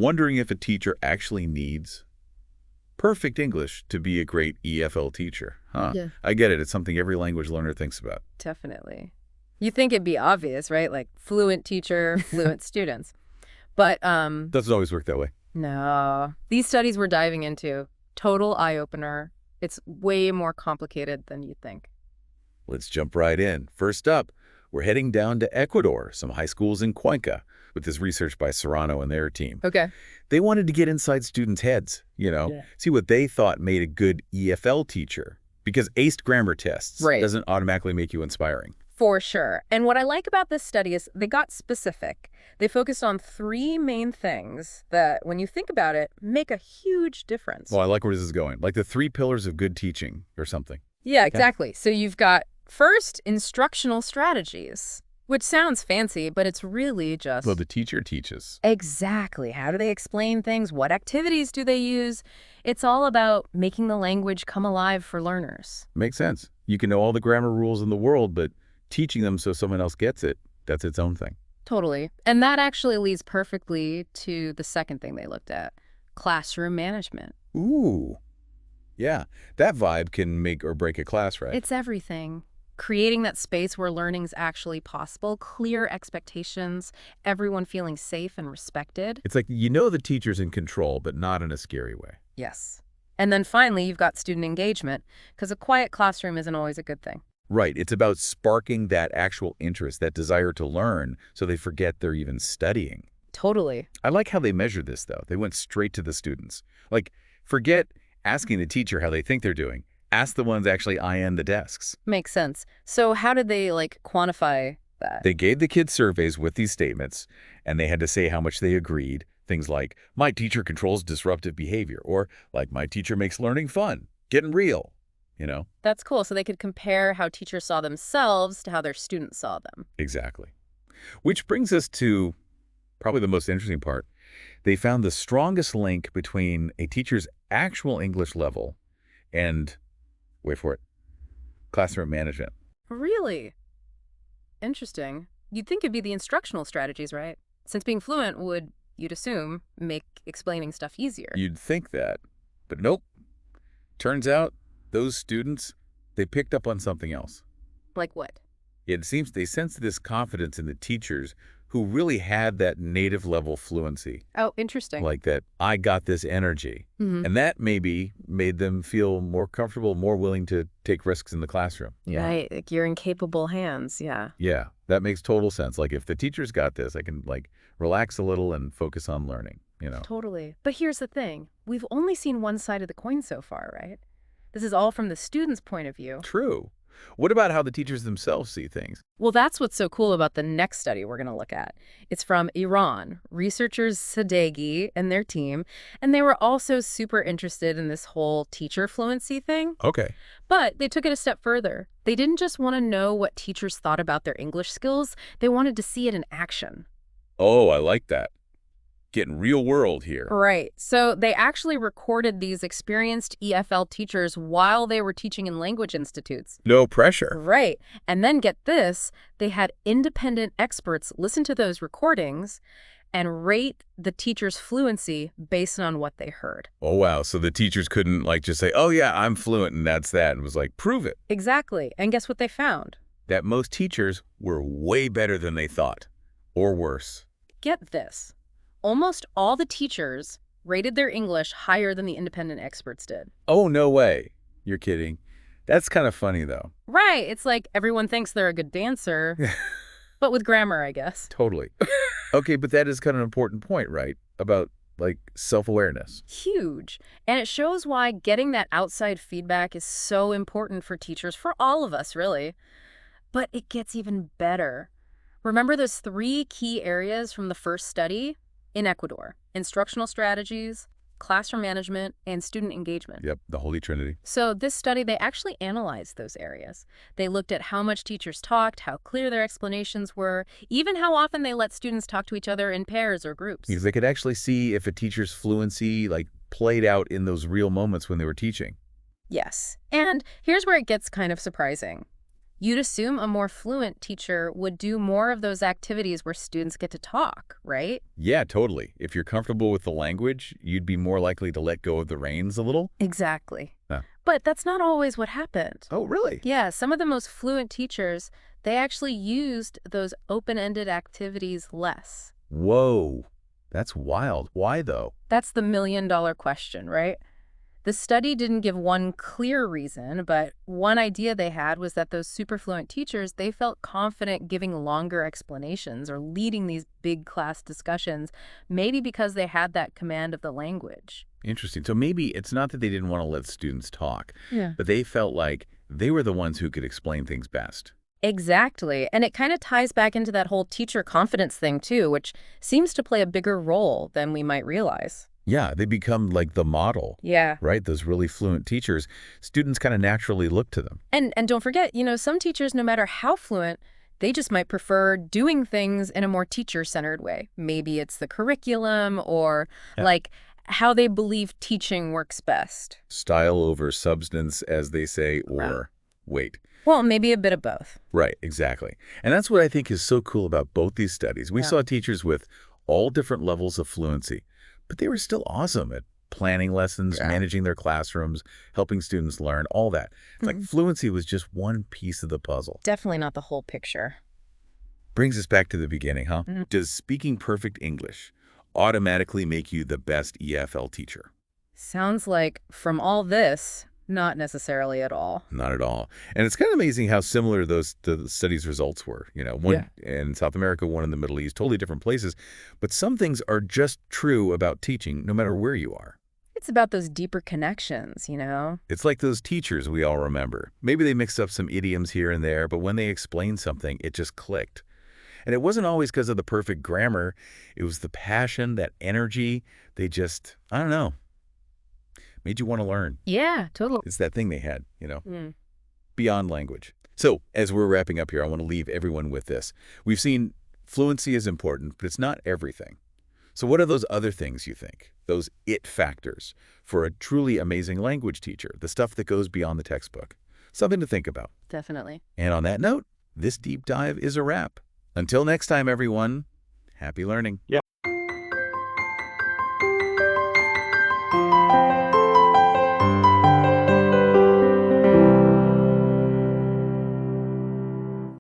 wondering if a teacher actually needs perfect English to be a great EFL teacher. Huh. Yeah. I get it. It's something every language learner thinks about. Definitely. You think it'd be obvious, right? Like fluent teacher, fluent students. But Doesn't always work that way. no. These studies we're diving into, total eye-opener. It's way more complicated than you think. Let's jump right in. First up, we're heading down to Ecuador, some high schools in Cuenca, with this research by Serrano and their team. Okay. They wanted to get inside students' heads, see what they thought made a good EFL teacher. Because aced grammar tests doesn't automatically make you inspiring. For sure. And what I like about this study is they got specific. They focused on 3 main things that, when you think about it, make a huge difference. Well, I like where this is going. Like the 3 pillars of good teaching or something. Yeah, exactly. So you've got, first, instructional strategies, which sounds fancy, but it's really just... Well, the teacher teaches. Exactly. How do they explain things? What activities do they use? It's all about making the language come alive for learners. Makes sense. You can know all the grammar rules in the world, but teaching them so someone else gets it, that's its own thing. Totally. And that actually leads perfectly to the second thing they looked at, classroom management. Ooh. Yeah, that vibe can make or break a class, right? It's everything. Creating that space where learning's actually possible, clear expectations, everyone feeling safe and respected. It's like the teacher's in control, but not in a scary way. Yes. And then finally, you've got student engagement, because a quiet classroom isn't always a good thing. Right. It's about sparking that actual interest, that desire to learn, so they forget they're even studying. Totally. I like how they measured this, though. They went straight to the students. Like, forget asking the teacher how they think they're doing. Ask the ones actually eyeing the desks. Makes sense. So how did they, quantify that? They gave the kids surveys with these statements, and they had to say how much they agreed. Things like, my teacher controls disruptive behavior, or like, my teacher makes learning fun, getting real. That's cool. So they could compare how teachers saw themselves to how their students saw them. Exactly. Which brings us to probably the most interesting part. They found the strongest link between a teacher's actual English level and, wait for it, classroom management. Really? Interesting. You'd think it'd be the instructional strategies, right? Since being fluent would, you'd assume, make explaining stuff easier. You'd think that, but nope. Turns out, those students, they picked up on something else. Like what? It seems they sensed this confidence in the teachers who really had that native level fluency. Oh, interesting. Like that, I got this energy. Mm-hmm. And that maybe made them feel more comfortable, more willing to take risks in the classroom. Yeah. Right, like you're in capable hands, yeah. Yeah, that makes total sense. Like if the teacher's got this, I can relax a little and focus on learning, Totally. But here's the thing. We've only seen one side of the coin so far, right? This is all from the student's point of view. True. What about how the teachers themselves see things? Well, that's what's so cool about the next study we're going to look at. It's from Iran, researchers Sadeghi and their team, and they were also super interested in this whole teacher fluency thing. Okay. But they took it a step further. They didn't just want to know what teachers thought about their English skills. They wanted to see it in action. Oh, I like that. Getting real world here. Right. So they actually recorded these experienced EFL teachers while they were teaching in language institutes. No pressure. Right. And then get this, they had independent experts listen to those recordings and rate the teacher's fluency based on what they heard. Oh, wow. So the teachers couldn't just say, oh, yeah, I'm fluent and that's that. And was like, prove it. Exactly. And guess what they found? That most teachers were way better than they thought. Or worse. Get this. Almost all the teachers rated their English higher than the independent experts did. Oh, no way. You're kidding. That's kind of funny, though. Right. It's like everyone thinks they're a good dancer, but with grammar, I guess. Totally. Okay, but that is kind of an important point, right? About, self-awareness. Huge. And it shows why getting that outside feedback is so important for teachers, for all of us, really. But it gets even better. Remember those 3 key areas from the first study? In Ecuador, instructional strategies, classroom management, and student engagement. Yep, the Holy Trinity. So this study, they actually analyzed those areas. They looked at how much teachers talked, how clear their explanations were, even how often they let students talk to each other in pairs or groups. Because they could actually see if a teacher's fluency, played out in those real moments when they were teaching. Yes. And here's where it gets kind of surprising. You'd assume a more fluent teacher would do more of those activities where students get to talk, right? Yeah, totally. If you're comfortable with the language, you'd be more likely to let go of the reins a little. Exactly. Huh. But that's not always what happened. Oh, really? Yeah, some of the most fluent teachers, they actually used those open-ended activities less. Whoa, that's wild. Why, though? That's the million-dollar question, right? The study didn't give one clear reason, but one idea they had was that those super fluent teachers, they felt confident giving longer explanations or leading these big class discussions, maybe because they had that command of the language. Interesting. So maybe it's not that they didn't want to let students talk, Yeah. but they felt like they were the ones who could explain things best. Exactly. And it kind of ties back into that whole teacher confidence thing, too, which seems to play a bigger role than we might realize. Yeah, they become like the model, Yeah. right? Those really fluent teachers, students kind of naturally look to them. And don't forget, some teachers, no matter how fluent, they just might prefer doing things in a more teacher-centered way. Maybe it's the curriculum or Yeah. like how they believe teaching works best. Style over substance, as they say, or wait. Well, maybe a bit of both. Right, exactly. And that's what I think is so cool about both these studies. We Yeah. saw teachers with all different levels of fluency, but they were still awesome at planning lessons, Yeah. managing their classrooms, helping students learn, all that. It's like fluency was just one piece of the puzzle. Definitely not the whole picture. Brings us back to the beginning, huh? Mhm. Does speaking perfect English automatically make you the best EFL teacher? Sounds like from all this, not necessarily at all. Not at all. And it's kind of amazing how similar the studies' results were. One in South America, one in the Middle East, totally different places. But some things are just true about teaching, no matter where you are. It's about those deeper connections, It's like those teachers we all remember. Maybe they mixed up some idioms here and there, but when they explained something, it just clicked. And it wasn't always because of the perfect grammar. It was the passion, that energy. They just, I don't know, made you want to learn. Yeah, totally. It's that thing they had, beyond language. So as we're wrapping up here, I want to leave everyone with this. We've seen fluency is important, but it's not everything. So what are those other things you think? Those it factors for a truly amazing language teacher, the stuff that goes beyond the textbook. Something to think about. Definitely. And on that note, this deep dive is a wrap. Until next time, everyone, happy learning.